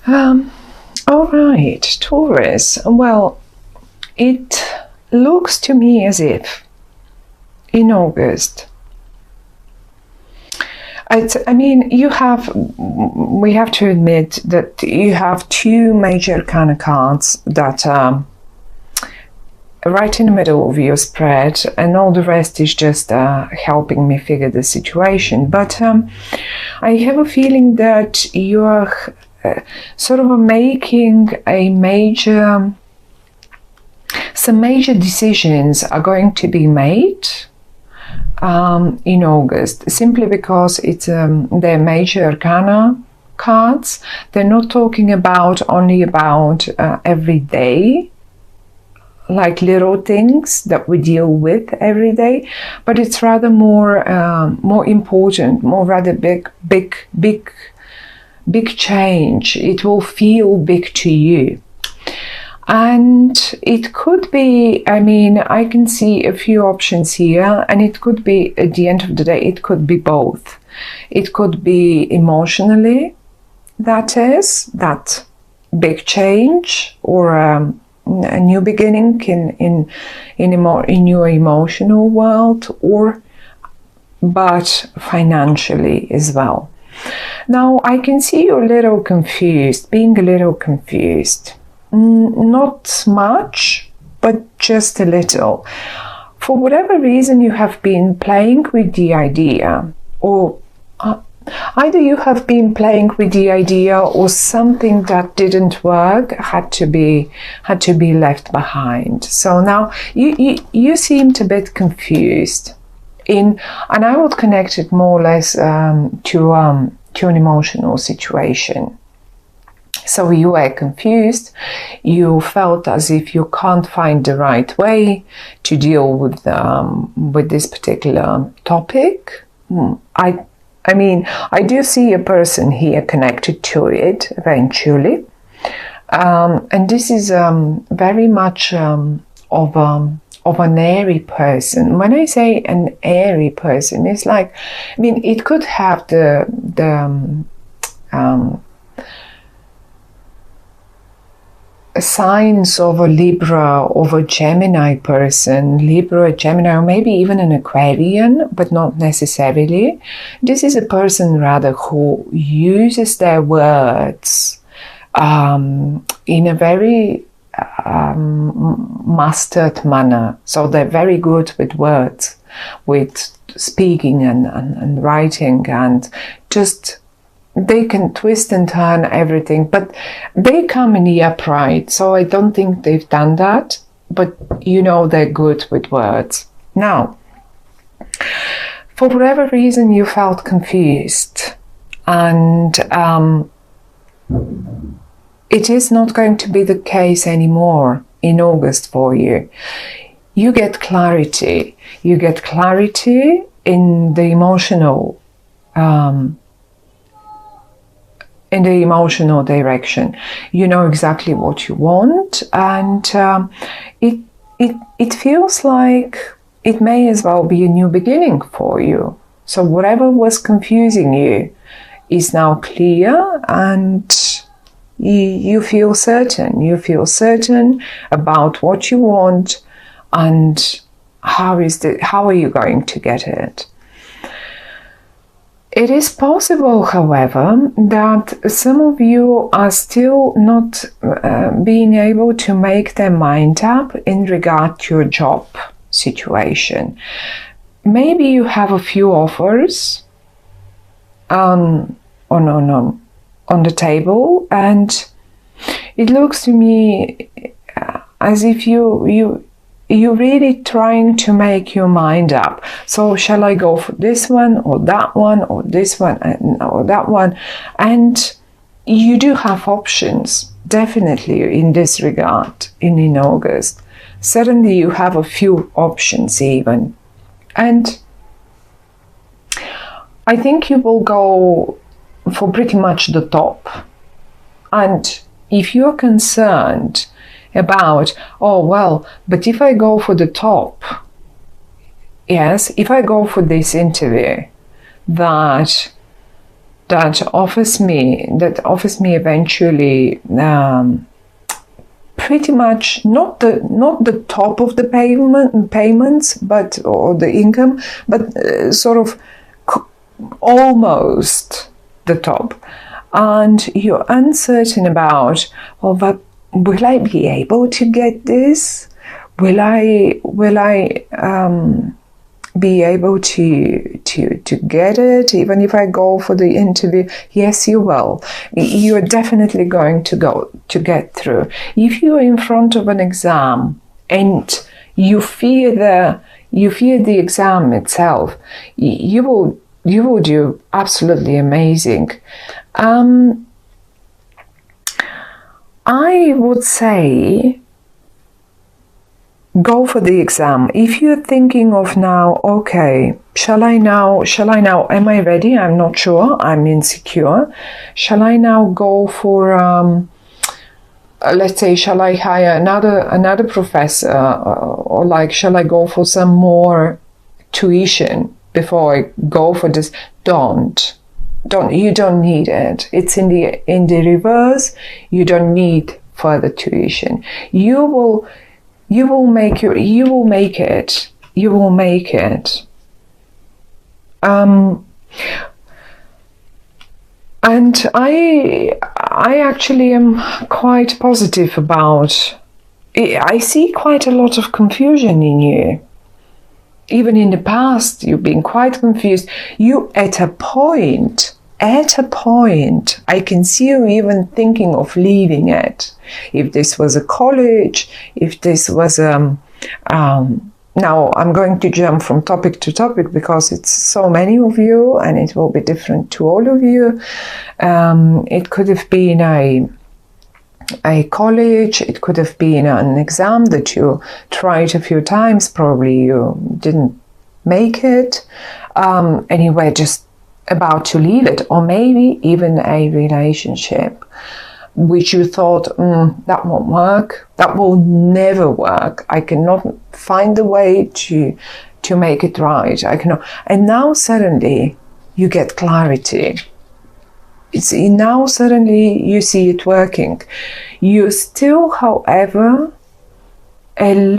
All right, Taurus. Well, it looks to me as if in August, we have to admit that you have two major kind of cards that are right in the middle of your spread, and all the rest is just helping me figure the situation. But I have a feeling that you are sort of making some major decisions are going to be made in August, simply because it's they're major arcana cards. They're not talking only about every day, like little things that we deal with every day, but it's rather more important, rather big change. It will feel big to you. And it could be, I can see a few options here, and it could be, at the end of the day, it could be both. It could be emotionally, that big change, or a new beginning in your emotional world, but financially as well. Now, I can see you're being a little confused. Not much, but just a little. For whatever reason, you have been playing with the idea, or either you have been playing with the idea, or something that didn't work had to be left behind. So now you seemed a bit confused, and I would connect it more or less to an emotional situation. So you were confused, you felt as if you can't find the right way to deal with this particular topic. I do see a person here connected to it eventually. And this is very much of an airy person. When I say an airy person, it's like, it could have the signs of a Libra, of a Gemini person, Libra, Gemini, or maybe even an Aquarian, but not necessarily. This is a person rather who uses their words in a very mastered manner. So they're very good with words, with speaking and writing, and just they can twist and turn everything, but they come in the upright. So I don't think they've done that, but they're good with words. Now, for whatever reason, you felt confused, and it is not going to be the case anymore in August for you. You get clarity. You get clarity in the emotional direction. You know exactly what you want, and it feels like it may as well be a new beginning for you. So whatever was confusing you is now clear, and you feel certain. You feel certain about what you want, and how are you going to get it. It is possible, however, that some of you are still not being able to make their mind up in regard to your job situation. Maybe you have a few offers on the table, and it looks to me as if you're really trying to make your mind up. So shall I go for this one or that one or this one or that one? And you do have options, definitely, in this regard in August. Suddenly you have a few options even. And I think you will go for pretty much the top. And if you're concerned about, but if I go for the top, yes, if I go for this interview, that that offers me eventually pretty much not the top of the payments, but or the income, but sort of almost the top, and you're uncertain about, well, but will I be able to get this? Will I be able to get it even if I go for the interview? Yes, you will. You're definitely going to get through. If you're in front of an exam and you fear the exam itself, you will do absolutely amazing. I would say go for the exam. If you're thinking of now, okay, shall I now, am I ready? I'm not sure, I'm insecure. Shall I now go for, let's say, shall I hire another professor, or like, shall I go for some more tuition before I go for this? Don't, you don't need it. It's in the reverse. You don't need further tuition. You will make it. And I actually am quite positive about. I see quite a lot of confusion in you. Even in the past, you've been quite confused. You, at a point, I can see you even thinking of leaving it. If this was a college, if this was now I'm going to jump from topic to topic because it's so many of you and it will be different to all of you. It could have been a college, it could have been an exam that you tried a few times, probably you didn't make it, and you were just about to leave it, or maybe even a relationship which you thought, that won't work, that will never work, I cannot find a way to make it right, I cannot. And now suddenly you get clarity. Now suddenly you see it working. You still, however, in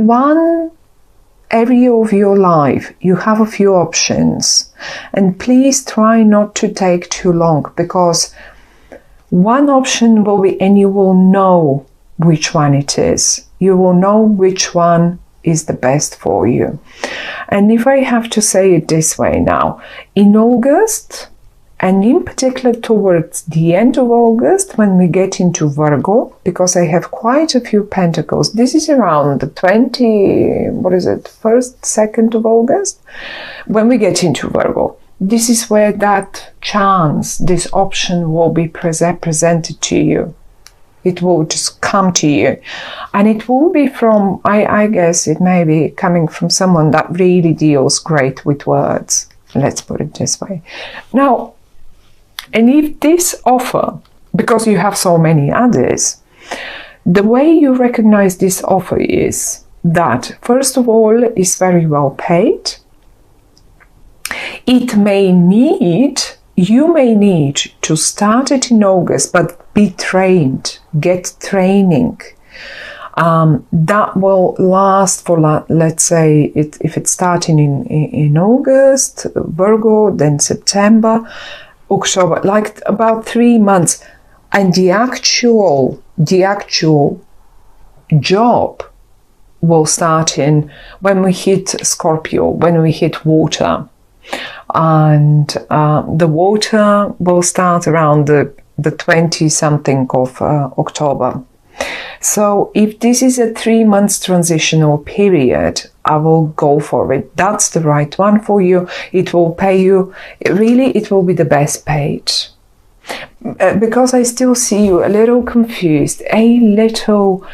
one area of your life, you have a few options. And please try not to take too long, because one option will be, and you will know which one it is. You will know which one is the best for you. And if I have to say it this way now, in August, and in particular towards the end of August, when we get into Virgo, because I have quite a few pentacles, this is around the 1st, 2nd of August, when we get into Virgo, this is where that chance, this option will be presented to you. It will just come to you. And it will be from, I guess it may be coming from someone that really deals great with words. Let's put it this way. Now, and if this offer, because you have so many others, the way you recognize this offer is that, first of all, it's very well paid. You may need to start it in August, but be trained, get training. That will last for, let's say, if it's starting in August, Virgo, then September, October, like about 3 months. And the actual job will start when we hit Scorpio, when we hit water. And the water will start around the 20-something of October. So if this is a 3 months transitional period, I will go for it. That's the right one for you. It will pay you, really, it will be the best paid. Because I still see you a little confused, a little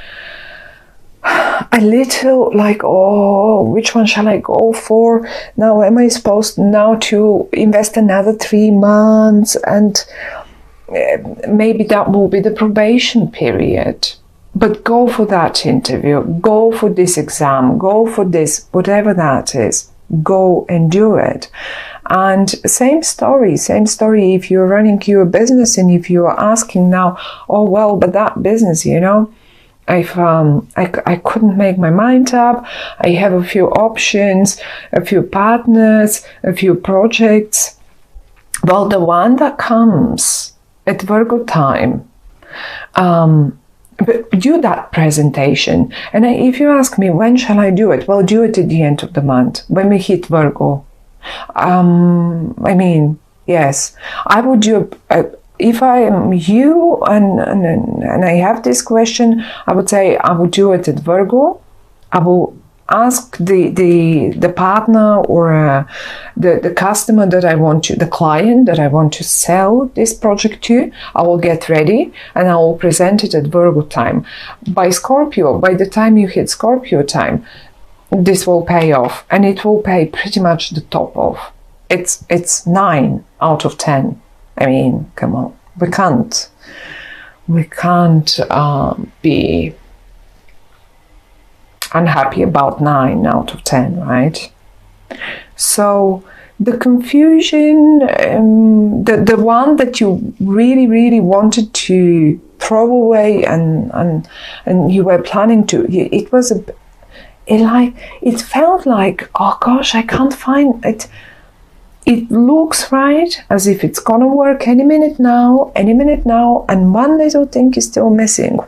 like, oh, which one shall I go for? Now, am I supposed now to invest another 3 months? And maybe that will be the probation period. But go for that interview, go for this exam, go for this, whatever that is, go and do it. And same story if you're running your business and if you're asking now, oh well, but that business, if I couldn't make my mind up, I have a few options, a few partners, a few projects. Well, the one that comes at Virgo time, but do that presentation. And if you ask me, when shall I do it? Well, do it at the end of the month, when we hit Virgo. Yes, I would do, if I am you and I have this question, I would say I would do it at Virgo. I will ask the partner or the customer that I want to, the client that I want to sell this project to. I will get ready and I will present it at Virgo time. By Scorpio, by the time you hit Scorpio time, this will pay off, and it will pay pretty much the top off. It's 9 out of 10. I mean, come on, we can't be unhappy about 9 out of 10, right? So the confusion, the one that you really wanted to throw away and you were planning to, it felt like, oh gosh, I can't find it. It looks right, as if it's gonna work any minute now, and one little thing is still missing.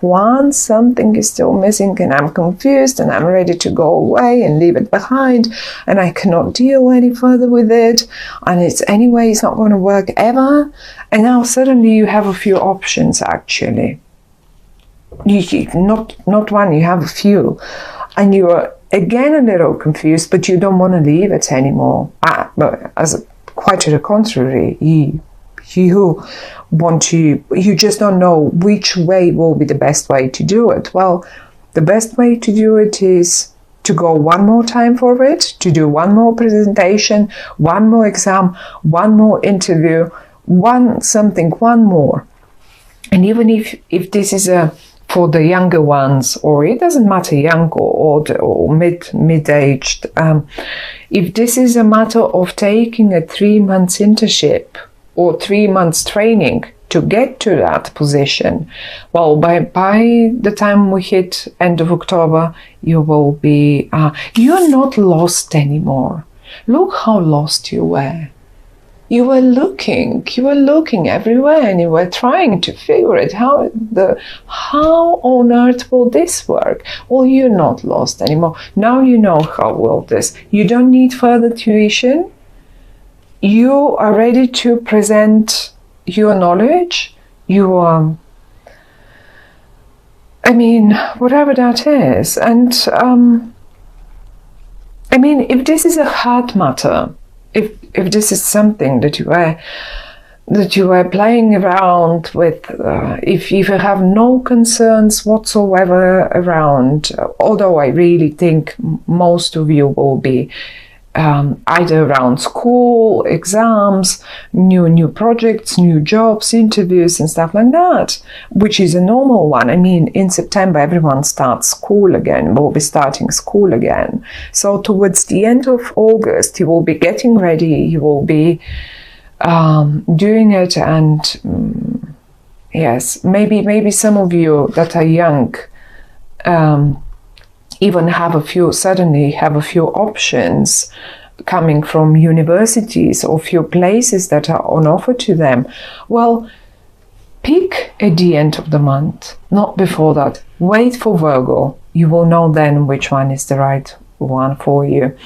Something is still missing, and I'm confused, and I'm ready to go away and leave it behind, and I cannot deal any further with it, and it's not gonna work ever. And now suddenly you have a few options, actually. Not one, you have a few. And you're again a little confused, but you don't want to leave it anymore. Quite to the contrary, you just don't know which way will be the best way to do it. Well, the best way to do it is to go one more time for it, to do one more presentation, one more exam, one more interview, one more. And even if this is for the younger ones, or it doesn't matter, young or mid-aged, if this is a matter of taking a 3 months internship or 3 months training to get to that position, well, by the time we hit end of October, you will be, you're not lost anymore. Look how lost you were. You were looking everywhere, and you were trying to figure it how on earth will this work? Well, you're not lost anymore. Now you know how will this. You don't need further tuition. You are ready to present your knowledge. You are, whatever that is. And if this is a hard matter, if this is something that you were playing around with, if you have no concerns whatsoever around, although I really think most of you will be either around school, exams, new projects, new jobs, interviews and stuff like that, which is a normal one. In September everyone starts school again, will be starting school again. So towards the end of August you will be getting ready, you will be doing it, and yes, maybe some of you that are young even suddenly have a few options coming from universities or few places that are on offer to them. Well, pick at the end of the month, not before that. Wait for Virgo. You will know then which one is the right one for you.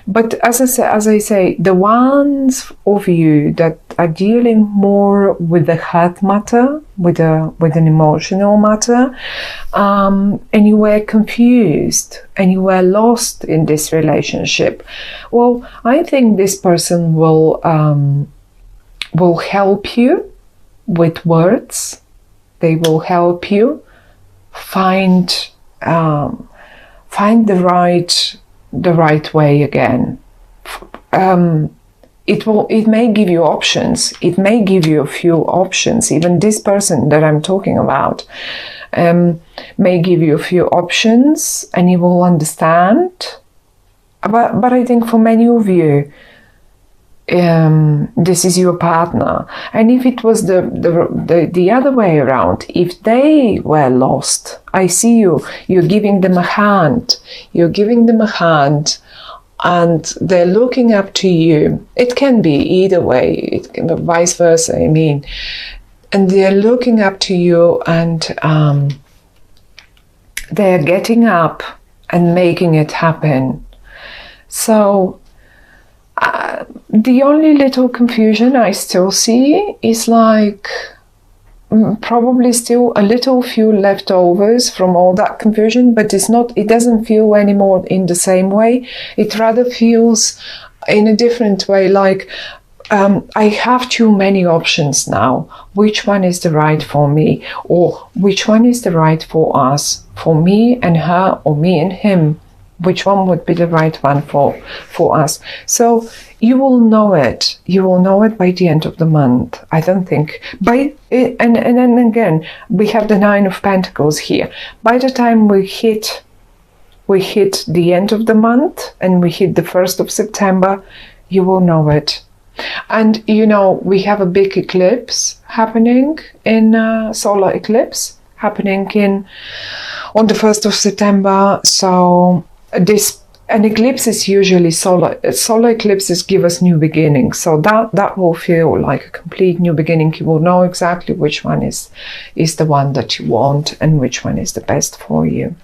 But as I say, the ones of you that are dealing more with the heart matter, with an emotional matter, and you were confused and you were lost in this relationship, well, I think this person will help you with words. They will help you find the right way again. It may give you options. It may give you a few options. Even this person that I'm talking about may give you a few options, and you will understand. But I think for many of you, this is your partner. And if it was the other way around, if they were lost, I see you're giving them a hand. You're giving them a hand, and they're looking up to you. It can be either way, it can be vice versa, I mean. And they're looking up to you, and they're getting up and making it happen. So the only little confusion I still see is like probably still a little few leftovers from all that confusion, but it doesn't feel anymore in the same way. It rather feels in a different way, like I have too many options now. Which one is the right for me? Or which one is the right for us? For me and her, or me and him? Which one would be the right one for us? So you will know it. You will know it by the end of the month. I don't think and then again we have the 9 of Pentacles here. By the time we hit the end of the month and we hit the 1st of September, you will know it. And you know, we have a big eclipse happening solar eclipse happening on the 1st of September. So an eclipse is usually solar eclipses give us new beginnings. So that will feel like a complete new beginning. You will know exactly which one is the one that you want and which one is the best for you.